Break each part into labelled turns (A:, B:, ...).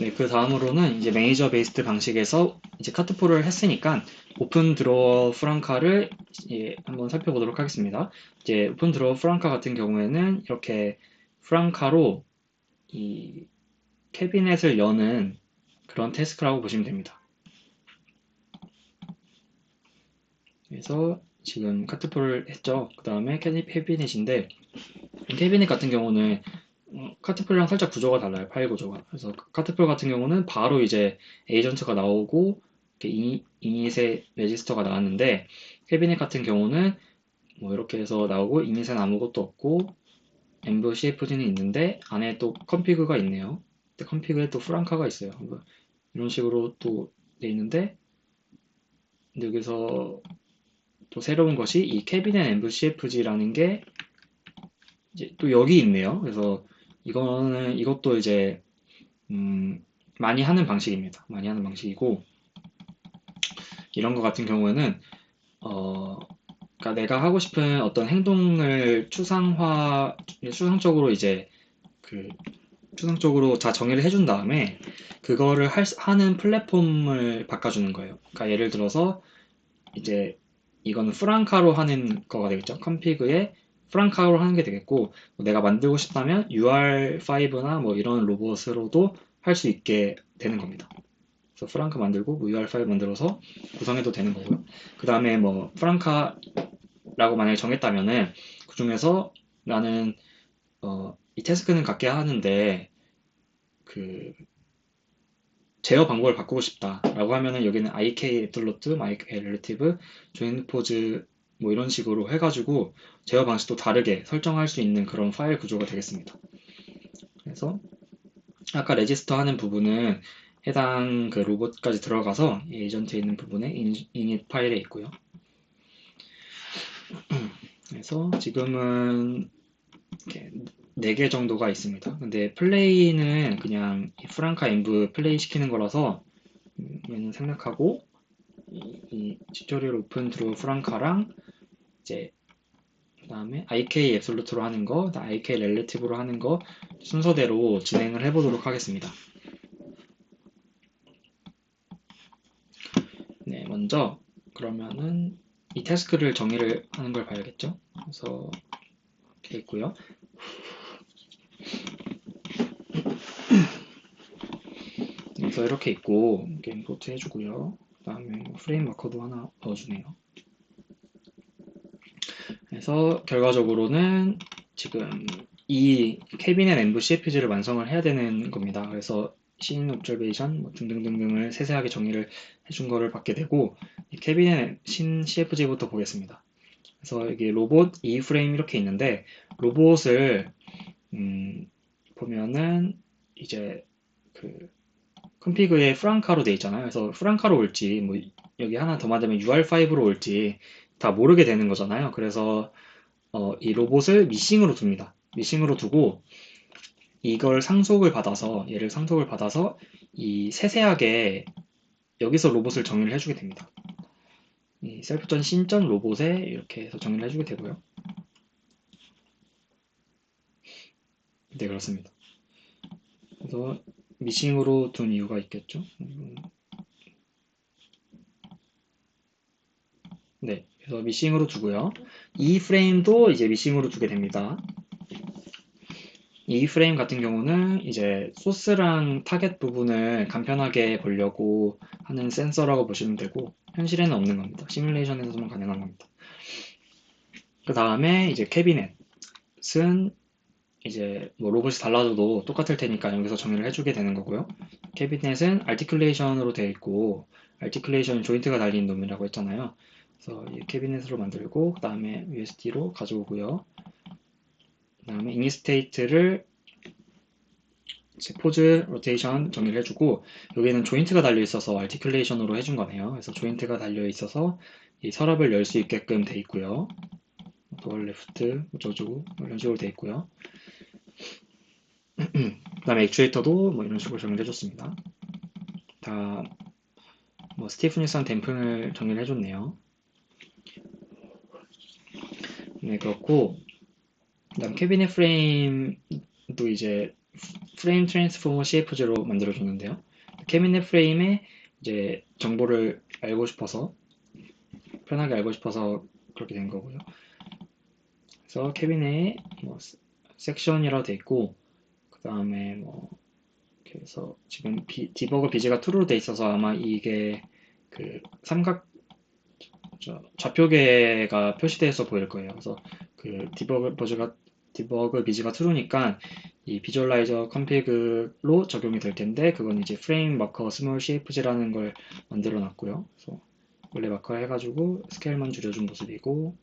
A: 네, 그 다음으로는 이제 매니저 베이스드 방식에서 이제 카트폴을 했으니까 오픈 드로어 프랑카를 한번 살펴보도록 하겠습니다. 이제 오픈 드로어 프랑카 같은 경우에는 이렇게 프랑카로 이 캐비넷을 여는 그런 태스크라고 보시면 됩니다. 그래서 지금 카트폴을 했죠. 그 다음에 캐비넷인데 캐비넷 같은 경우는 카트폴이랑 살짝 구조가 달라요. 파일 구조가. 그래서 카트폴 같은 경우는 바로 이제 에이전트가 나오고 이닛의 레지스터가 나왔는데 캐비넷 같은 경우는 뭐 이렇게 해서 나오고 이닛엔 아무것도 없고 env cfg는 있는데 안에 또 컴피그가 있네요. 근데 컴피그에 또 프랑카가 있어요. 뭐 이런 식으로 또 돼 있는데 여기서 또 새로운 것이 이 캐비넷 env cfg라는 게 이제 또 여기 있네요. 그래서 이것도 이제 많이 하는 방식입니다. 많이 하는 방식이고 이런 것 같은 경우에는 그러니까 내가 하고 싶은 어떤 행동을 추상적으로 이제 그 추상적으로 다 정의를 해준 다음에 그거를 하는 플랫폼을 바꿔주는 거예요. 그러니까 예를 들어서 이제 이거는 프랑카로 하는 거가 되겠죠. 컴피그에 프랑카로 하는 게 되겠고 뭐 내가 만들고 싶다면 UR5나 뭐 이런 로봇으로도 할 수 있게 되는 겁니다. 그래서 프랑카 만들고 뭐 UR5 만들어서 구성해도 되는 거고요. 그 다음에 뭐 프랑카라고 만약에 정했다면은 그 중에서 나는 이 태스크는 갖게 하는데 그 제어 방법을 바꾸고 싶다라고 하면은 여기는 IK 애플로트, IK 렐러티브, 조인 포즈 뭐 이런 식으로 해가지고 제어 방식도 다르게 설정할 수 있는 그런 파일 구조가 되겠습니다. 그래서 아까 레지스터 하는 부분은 해당 그 로봇까지 들어가서 에이전트에 있는 부분에 init 파일에 있고요. 그래서 지금은 이렇게 4개 정도가 있습니다. 근데 플레이는 그냥 프랑카 env 플레이 시키는 거라서 얘는 생략하고 이 튜토리얼 오픈 드로우 프랑카랑 이제 그다음에 IK 앱솔루트로 하는 거, IK 렐레티브로 하는 거 순서대로 진행을 해보도록 하겠습니다. 네, 먼저 그러면은 이 태스크를 정의를 하는 걸 봐야겠죠. 그래서 이렇게 있고요. 그래서 이렇게 있고 이렇게 임포트 해주고요. 그다음에 프레임 마커도 하나 넣어주네요. 그래서 결과적으로는 지금 이 캐비넷 env cfg를 완성을 해야 되는 겁니다. 그래서 씬 옵저베이션 뭐 등등등등을 세세하게 정의를 해준 거를 받게 되고 이 캐비넷 신 cfg부터 보겠습니다. 그래서 여기 로봇 E 프레임 이렇게 있는데 로봇을 보면은 이제 그 컴피그에 프랑카로 돼 있잖아요. 그래서 프랑카로 올지 뭐 여기 하나 더 만들면 UR5로 올지 다 모르게 되는 거잖아요. 그래서 이 로봇을 미싱으로 둡니다. 미싱으로 두고 이걸 얘를 상속을 받아서 이 세세하게 여기서 로봇을 정의를 해주게 됩니다. 이 셀프전 신전 로봇에 이렇게 해서 정의를 해주게 되고요. 네, 그렇습니다. 그래서 미싱으로 둔 이유가 있겠죠. 네, 그래서 미싱으로 두고요. 이 프레임도 이제 미싱으로 두게 됩니다. 이 프레임 같은 경우는 이제 소스랑 타겟 부분을 간편하게 보려고 하는 센서라고 보시면 되고 현실에는 없는 겁니다. 시뮬레이션에서만 가능한 겁니다. 그 다음에 이제 캐비넷은 이제 뭐 로봇이 달라져도 똑같을 테니까 여기서 정의를 해주게 되는 거고요. 캐비넷은 아티큘레이션으로 되어 있고 아티큘레이션 조인트가 달린 놈이라고 했잖아요. 그래서 이 캐비넷으로 만들고 그 다음에 USD로 가져오고요. 그 다음에 이니스테이트를 포즈, 로테이션 정의를 해주고 여기는 조인트가 달려 있어서 아티큘레이션으로 해준 거네요. 그래서 조인트가 달려 있어서 이 서랍을 열 수 있게끔 돼 있고요. 도어 레프트, 어쩌고 이런 식으로 돼 있고요. 그 다음에 액추에이터도 뭐 이런 식으로 정의를 해줬습니다. 다 뭐 스티프니스한 댐핑을 정의를 해줬네요. 네, 그렇고 그 다음 캐비넷 프레임도 이제 프레임 트랜스포머 CFG로 만들어줬는데요. 캐비넷 프레임에 이제 정보를 알고 싶어서 편하게 알고 싶어서 그렇게 된 거고요. 그래서 캐비넷에 뭐 섹션이라고 돼 있고 그 다음에 뭐 그래서 지금 디버그 비즈가 true로 돼 있어서 아마 이게 그 삼각 좌표계가 표시돼서 보일 거예요. 그래서 그 디버그 비즈가 true니까 이 비주얼라이저 컨피그로 적용이 될 텐데 그건 이제 프레임 마커 스몰 CFG라는 걸 만들어 놨고요. 그래서 원래 마커 해가지고 스케일만 줄여준 모습이고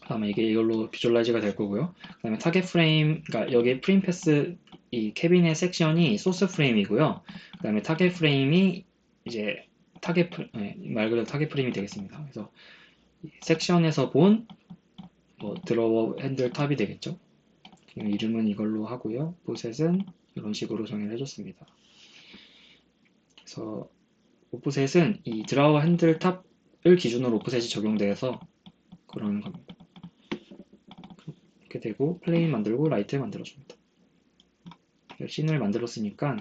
A: 그다음에 이게 이걸로 비주얼라이즈가 될 거고요. 그다음에 타겟 프레임, 그러니까 여기 프레임 패스 이 캐비넷 섹션이 소스 프레임이고요. 그다음에 타겟 프레임이 이제 말 그대로 타겟 프레임이 되겠습니다. 그래서 섹션에서 본 뭐 드로워 핸들 탑이 되겠죠. 이름은 이걸로 하고요. 오프셋은 이런 식으로 정의를 해줬습니다. 그래서 오프셋은 이 드라워 핸들 탑을 기준으로 오프셋이 적용돼서 그러는 겁니다. 이렇게 되고 플레인 만들고 라이트 만들어줍니다. 씬을 만들었으니까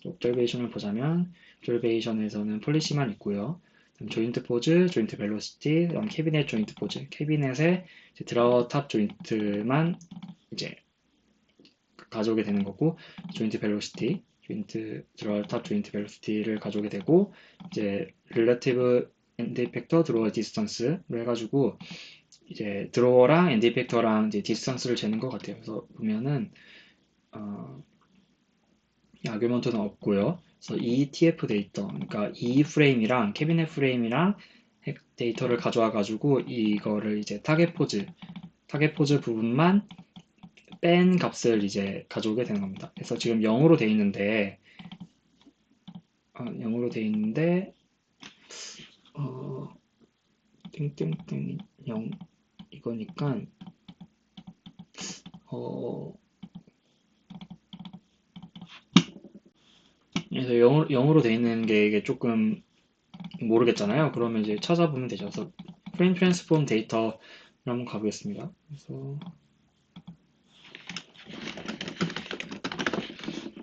A: 옵저베이션을 보자면 옵저베이션에서는 폴리시만 있고요. 조인트 포즈, 조인트 벨로시티, 그다음 캐비넷 조인트 포즈, 캐비넷에 드라워 탑 조인트만 이제 가져오게 되는 거고 조인트 벨로시티, 조인트 드로어 탑 조인트 벨로시티를 가져오게 되고 이제 릴레티브 엔드 이펙터 드로어 디스턴스로 해가지고 이제 드로어랑 엔드 이펙터랑 이제 디스턴스를 재는 것 같아요. 그래서 보면은 아규먼트는 없고요. 그래서 ETF 데이터, 그러니까 E 프레임이랑 캐비넷 프레임이랑 데이터를 가져와 가지고 이거를 이제 타겟 포즈 부분만 뺀 값을 이제 가져오게 되는 겁니다. 그래서 지금 0으로 돼 있는데 0으로 돼 있는데 땡땡땡 0 이거니까 그래서 0으로 돼 있는 게 이게 조금 모르겠잖아요. 그러면 이제 찾아보면 되죠. 그래서 프레임 트랜스폼 데이터를 한번 가보겠습니다. 그래서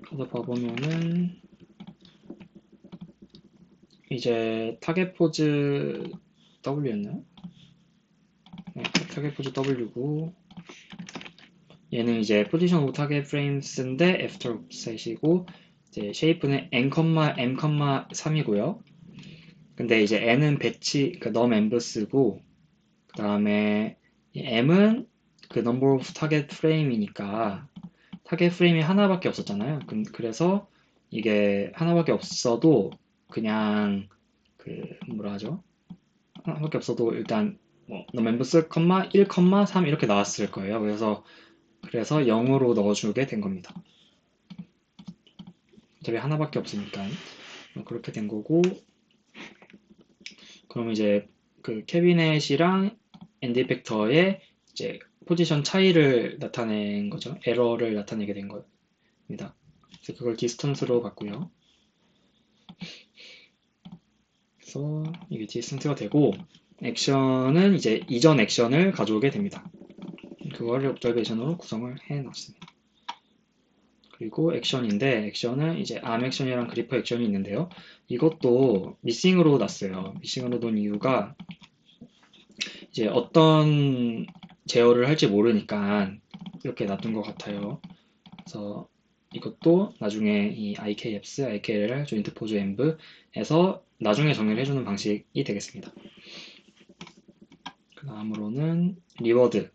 A: 가서 봐보면은 이제 타겟 포즈 W였나요? 네, 타겟 포즈 W고 얘는 이제 포지션 오브 타겟 프레임스인데 애프터 옵셋이고 이제 쉐이프는 n,m,3이고요. 근데 이제 n은 배치, 그러니까 num embs고 그 다음에 m은 그 number of target frame이니까 타겟 프레임이 하나밖에 없었잖아요. 그래서 이게 하나밖에 없어도 그냥 그 뭐라 하죠? 하나밖에 없어도 일단 뭐 멤버스, 1, 3 이렇게 나왔을 거예요. 그래서 0으로 넣어주게 된 겁니다. 어차피 하나밖에 없으니까 그렇게 된 거고 그럼 이제 그 캐비넷이랑 엔드 이펙터의 이제 포지션 차이를 나타낸 거죠. 에러를 나타내게 된 겁니다. 그래서 그걸 디스턴스로 봤고요. 그래서 이게 디스턴스가 되고 액션은 이제 이전 액션을 가져오게 됩니다. 그거를 옵저베이션으로 구성을 해놨습니다. 그리고 액션인데 액션은 이제 암 액션이랑 그리퍼 액션이 있는데요. 이것도 미싱으로 놨어요. 미싱으로 놓은 이유가 이제 어떤 제어를 할지 모르니까 이렇게 놔둔 것 같아요. 그래서 이것도 나중에 이 IKEPS, IKLR, 조인트 포즈 엠브에서 나중에 정의를 해주는 방식이 되겠습니다. 그 다음으로는 리워드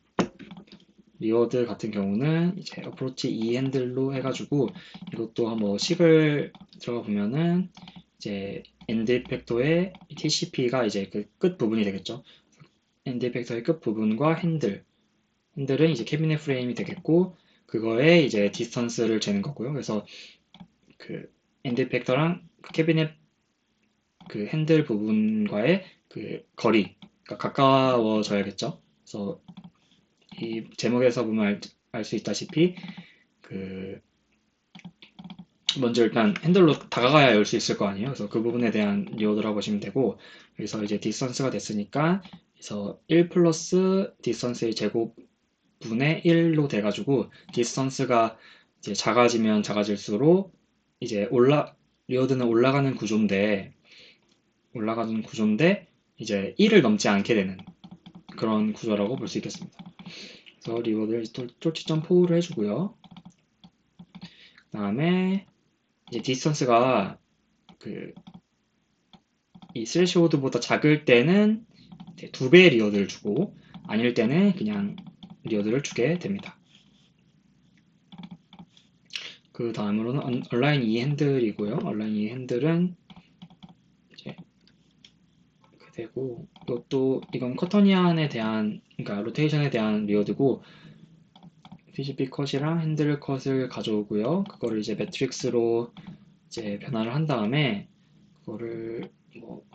A: 같은 경우는 이제 어프로치 E 핸들로 해가지고 이것도 한번 식을 들어가 보면은 이제 엔드 이펙터의 TCP가 이제 그 끝 부분이 되겠죠. 엔드 이펙터의 끝 부분과 핸들은 이제 캐비넷 프레임이 되겠고 그거에 이제 디스턴스를 재는 거고요. 그래서 그 엔드 이펙터랑 그 캐비넷 그 핸들 부분과의 그 거리 그러니까 가까워져야겠죠. 그래서 이 제목에서 보면 알 수 있다시피 그 먼저 일단 핸들로 다가가야 열 수 있을 거 아니에요. 그래서 그 부분에 대한 리워드라고 보시면 되고 그래서 이제 디스턴스가 됐으니까 그래서 1 플러스 디스턴스의 제곱 분의 1로 돼가지고 디스턴스가 이제 작아지면 작아질수록 이제 리워드는 올라가는 구조인데 이제 1을 넘지 않게 되는 그런 구조라고 볼 수 있겠습니다. 그래서 리워드를 똘치.4를 해주고요. 그 다음에 이제 디스턴스가 이 스레시홀드보다 작을 때는 2배의 리워드를 주고 아닐 때는 그냥 리워드를 주게 됩니다. 그 다음으로는 얼라인 E 핸들이고요. 얼라인 E 핸들은 이제 이렇게 되고 이건 커터니안에 대한 그러니까 로테이션에 대한 리워드고 PGP 컷이랑 핸들 컷을 가져오고요. 그거를 이제 매트릭스로 이제 변화를 한 다음에 그거를 뭐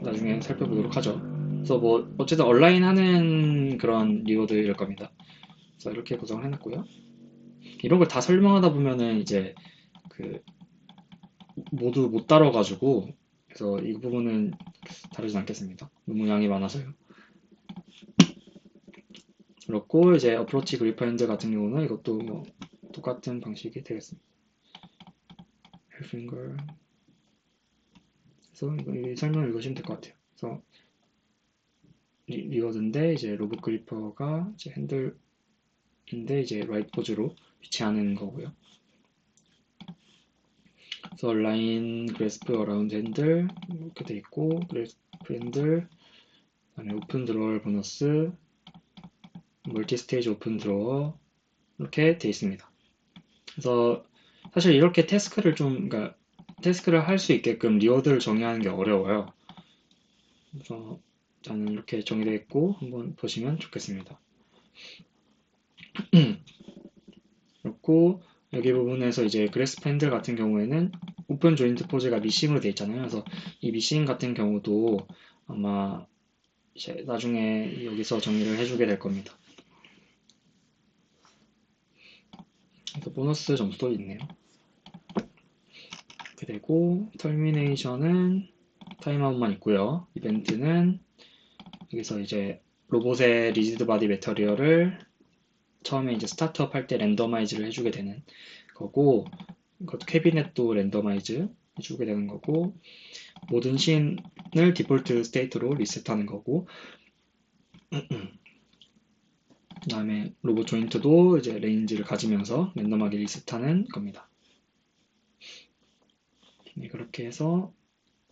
A: 나중에 살펴보도록 하죠. 그래서 뭐 어쨌든 온라인 하는 그런 리워드일 겁니다. 그래서 이렇게 구성을 해놨고요. 이런 걸 다 설명하다 보면은 이제 모두 못 다뤄가지고 그래서 이 부분은 다루진 않겠습니다. 너무 양이 많아서요. 그렇고 이제 어프로치 그리퍼 핸들 같은 경우는 이것도 뭐 똑같은 방식이 되겠습니다. 헬핑걸 그래서 이 설명을 읽으시면 될 것 같아요. 그래서 리워드인데 이제 로봇 그리퍼가 이제 핸들인데 이제 라이트 포즈로 위치하는 거고요. 그래서 라인 그래스프 어라운드 핸들 이렇게 돼 있고 그래스프 핸들 그다음에 오픈 드로어 보너스 멀티 스테이지 오픈 드로어 이렇게 돼 있습니다. 그래서 사실 이렇게 그러니까 태스크를 할 수 있게끔 리워드를 정의하는 게 어려워요. 그래서 저는 이렇게 정의되어 있고 한번 보시면 좋겠습니다. 그렇고 여기 부분에서 이제 그래스프 핸들 같은 경우에는 오픈 조인트 포즈가 미싱으로 되어 있잖아요. 그래서 이 미싱 같은 경우도 아마 이제 나중에 여기서 정의를 해주게 될 겁니다. 그래서 보너스 점수도 있네요. 이렇게 되고 터미네이션은 타임아웃만 있고요. 이벤트는 여기서 이제 로봇의 리지드 바디 매터리얼을 처음에 이제 스타트업 할 때 랜더마이즈를 해주게 되는 거고 이것도 캐비넷도 랜더마이즈 해주게 되는 거고 모든 씬을 디폴트 스테이트로 리셋하는 거고 그 다음에 로봇 조인트도 이제 레인지를 가지면서 랜덤하게 리셋하는 겁니다. 네, 그렇게 해서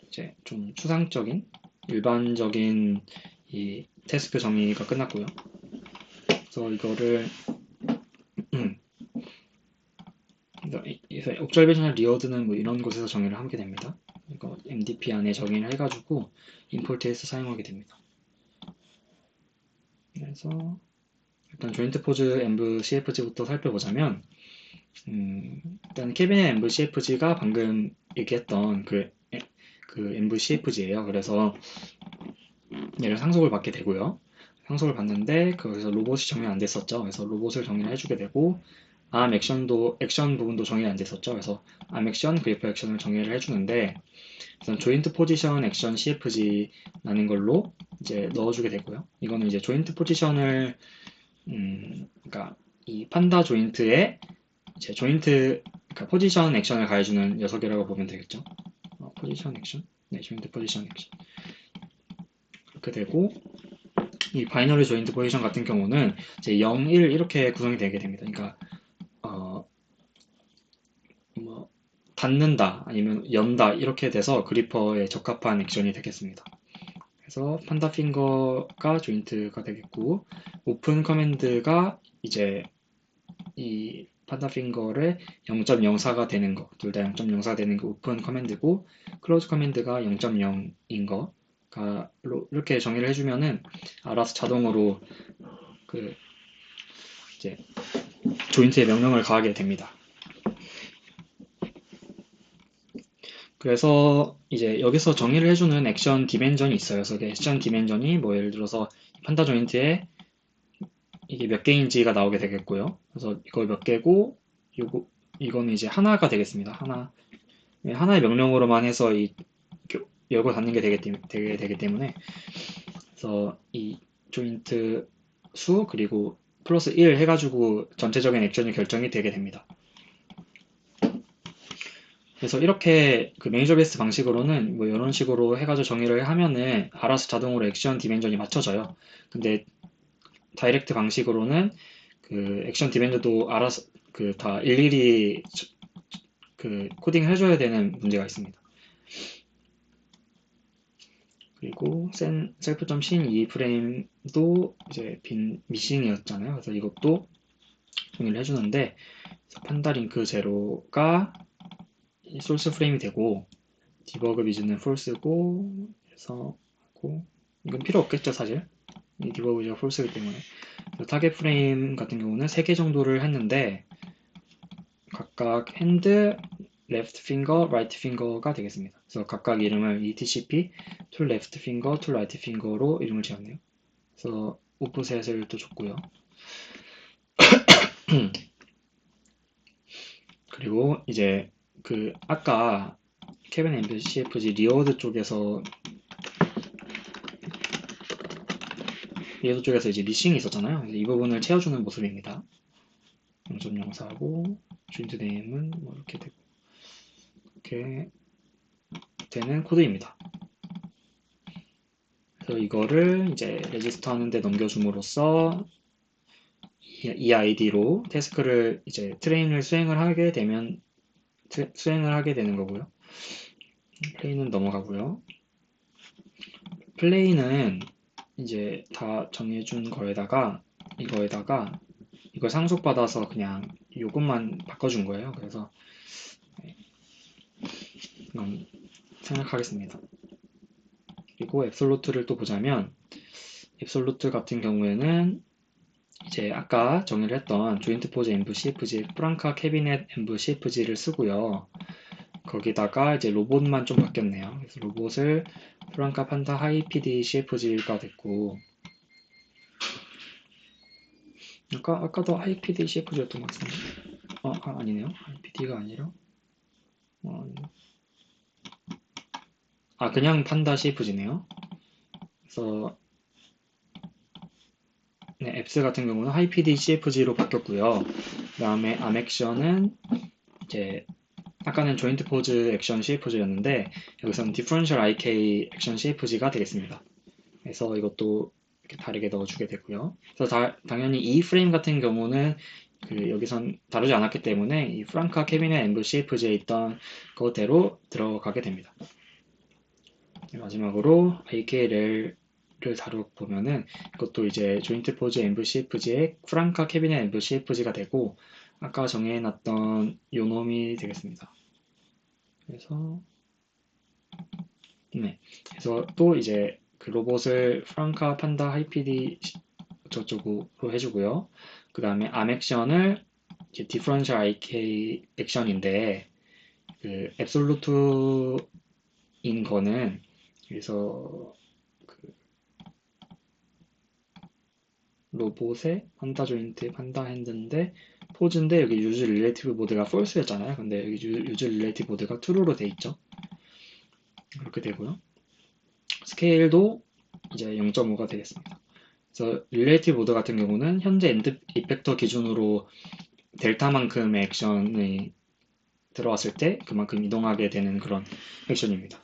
A: 이제 좀 추상적인 일반적인 이 태스크 정의가 끝났고요. 그래서 이거를 옵저베이셔널 리워드는 뭐 이런 곳에서 정의를 하게 됩니다. 이거 MDP 안에 정의를 해가지고 임포트해서 사용하게 됩니다. 그래서 일단 조인트 포즈 엠브 CFG부터 살펴보자면 일단 캐비넷 엠브 CFG가 방금 얘기했던 그 엠브 CFG예요. 그래서 얘를 상속을 받게 되고요. 상속을 받는데 거기서 로봇이 정의 안 됐었죠. 그래서 로봇을 정의를 해주게 되고 액션 부분도 정의 안 됐었죠. 그래서 액션, 그리프 액션을 정의를 해주는데 우선 조인트 포지션 액션 CFG라는 걸로 이제 넣어주게 되고요. 이거는 이제 조인트 포지션을 그러니까 이 판다 조인트에 이제 그러니까 포지션 액션을 가해주는 녀석이라고 보면 되겠죠. 포지션 액션, 네, 조인트 포지션 액션 그렇게 되고 이 바이너리 조인트 포지션 같은 경우는 이제 0, 1 이렇게 구성이 되게 됩니다. 그러니까 뭐 닫는다 아니면 연다 이렇게 돼서 그리퍼에 적합한 액션이 되겠습니다. 그래서 판다 핑거가 조인트가 되겠고 오픈 커맨드가 이제 이 판다 핑거를 0.04가 되는 거, 둘 다 0.04가 되는 게 오픈 커맨드고 클로즈 커맨드가 0.0인 거가 이렇게 정의를 해주면은 알아서 자동으로 이제 조인트에 명령을 가하게 됩니다. 그래서 이제 여기서 정의를 해주는 액션 디멘전이 있어요. 그래서 액션 디멘전이 뭐 예를 들어서 판다 조인트에 이게 몇 개인지가 나오게 되겠고요. 그래서 이걸 몇 개고 이거는 이제 하나가 되겠습니다. 하나의 명령으로만 해서 열고 닫는 게 되기 때문에, 그래서 이 조인트 수 그리고 플러스 1 해가지고 전체적인 액션이 결정이 되게 됩니다. 그래서 이렇게 그 매니저 베이스 방식으로는 뭐 이런 식으로 해가지고 정의를 하면은 알아서 자동으로 액션 디멘전이 맞춰져요. 근데 다이렉트 방식으로는 그 액션 디멘저도 알아서 그 다 일일이 그 코딩을 해줘야 되는 문제가 있습니다. 그리고 셀프.신 이 프레임도 이제 빈 미싱이었잖아요. 그래서 이것도 정의를 해주는데, 판다 링크 제로가 소스 프레임이 되고, 디버그 비즈는 false고, 그래서 하고, 이건 필요 없겠죠, 사실. 이 디버그 비즈가 false이기 때문에. 타겟 프레임 같은 경우는 3개 정도를 했는데, 각각 핸드, left finger, right finger가 되겠습니다. 그래서 각각 이름을 ETCP, to left finger, to right finger로 이름을 지었네요. 그래서 오프셋을 또 줬고요. 그리고 이제 그 아까 케빈 MBCFG 리워드 쪽에서 이제 미싱이 있었잖아요. 이 부분을 채워주는 모습입니다. 0.04하고 주인트 네임은 뭐 이렇게 되고 이렇게 되는 코드입니다. 그래서 이거를 이제 레지스터 하는데 넘겨줌으로써 이 아이디로 태스크를 이제 트레인을 수행을 하게 되면 수행을 하게 되는 거고요. 플레이는 넘어가고요. 플레이는 이제 다 정해준 거에다가 이걸 상속받아서 그냥 요것만 바꿔준 거예요. 그래서 생각하겠습니다. 그리고 앱솔루트를 또 보자면 앱솔루트 같은 경우에는 이제 아까 정의를 했던 조인트 포즈 env cfg 프랑카 캐비넷 env cfg를 쓰고요. 거기다가 이제 로봇만 좀 바뀌었네요. 그래서 로봇을 프랑카 판다 하이 pd cfg가 됐고, 아까도 하이 pd cfg였던 것 같은데, 아니네요. 하이 pd가 아니라 그냥 판다 cfg네요. 그래서 네, 앱스 같은 경우는 하이 pd cfg로 바뀌었고요. 그 다음에 암액션은 이제 아까는 조인트 포즈 액션 CFG였는데 여기서는 디퍼런셜 IK 액션 CFG가 되겠습니다. 그래서 이것도 이렇게 다르게 넣어주게 되고요. 그래서 당연히 이 프레임 같은 경우는 여기선 다루지 않았기 때문에 이 프랑카 캐비넷 앵글 CFG에 있던 그대로 들어가게 됩니다. 마지막으로 IK를 다뤄보면은 이것도 이제 조인트 포즈 앵글 CFG의 프랑카 캐비넷 앵글 CFG가 되고 아까 정해놨던 요 놈이 되겠습니다. 그래서 그래서 또 이제 그 로봇을 프랑카 판다 하이피디 저쪽으로 해주고요. 그 다음에 암 액션을 이제 디퍼런셜 IK 액션인데 그 앱솔루트인 거는 그래서 그 로봇의 판다 조인트 판다 핸드인데 포즈인데 여기 유즈 릴레이티브 모드가 false였잖아요. 근데 여기 유즈 릴레이티브 모드가 true로 돼 있죠. 그렇게 되고요. 스케일도 이제 0.5가 되겠습니다. 그래서 릴레이티브 모드 같은 경우는 현재 엔드 이펙터 기준으로 델타만큼의 액션이 들어왔을 때 그만큼 이동하게 되는 그런 액션입니다.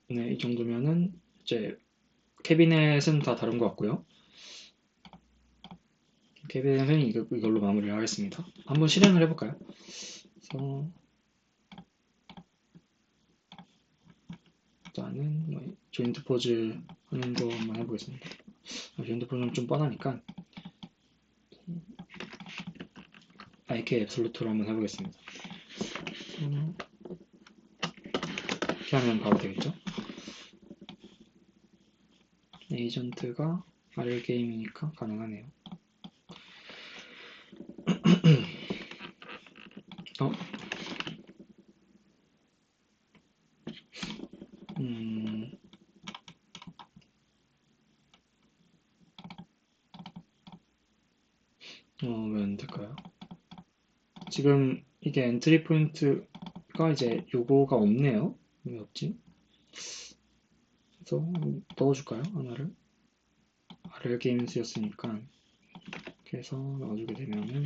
A: 네, 이 정도면은 이제 캐비넷은 다 다른 것 같고요. 캐비넷은 이걸로 마무리를 하겠습니다. 한번 실행을 해볼까요? 그래서 일단은 뭐 조인트 포즈 하는 거 한번 해보겠습니다. 조인트 포즈는 좀 뻔하니까 IK 앱솔루트로 한번 해보겠습니다. 이렇게 하면 바로 되겠죠? 에이전트가 R 게임이니까 가능하네요. 왜 안 될까요? 지금 이게 엔트리 포인트가 이제 요거가 없네요. 왜 없지? 그래서 넣어줄까요? 하나를. RL 게임스였으니까 이렇게 해서 넣어주게 되면은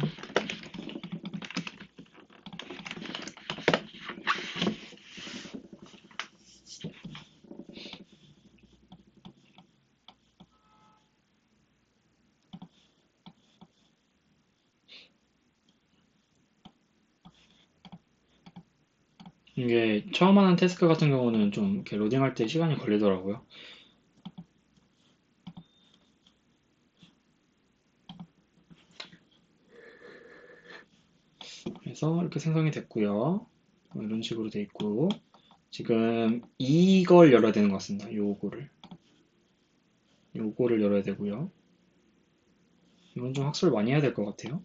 A: 이게 처음 하는 태스크 같은 경우는 좀 이렇게 로딩할 때 시간이 걸리더라고요. 그래서 이렇게 생성이 됐고요. 이런 식으로 돼 있고 지금 이걸 열어야 되는 것 같습니다. 요거를 열어야 되고요. 이건 좀 학습을 많이 해야 될 것 같아요.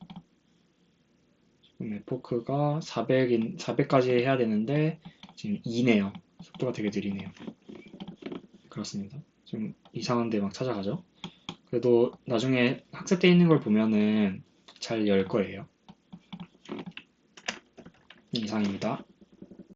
A: 지금 에포크가 400까지 해야 되는데 지금 2네요. 속도가 되게 느리네요. 그렇습니다. 좀 이상한 데 막 찾아가죠. 그래도 나중에 학습되어 있는 걸 보면은 잘 열 거예요. 이상입니다.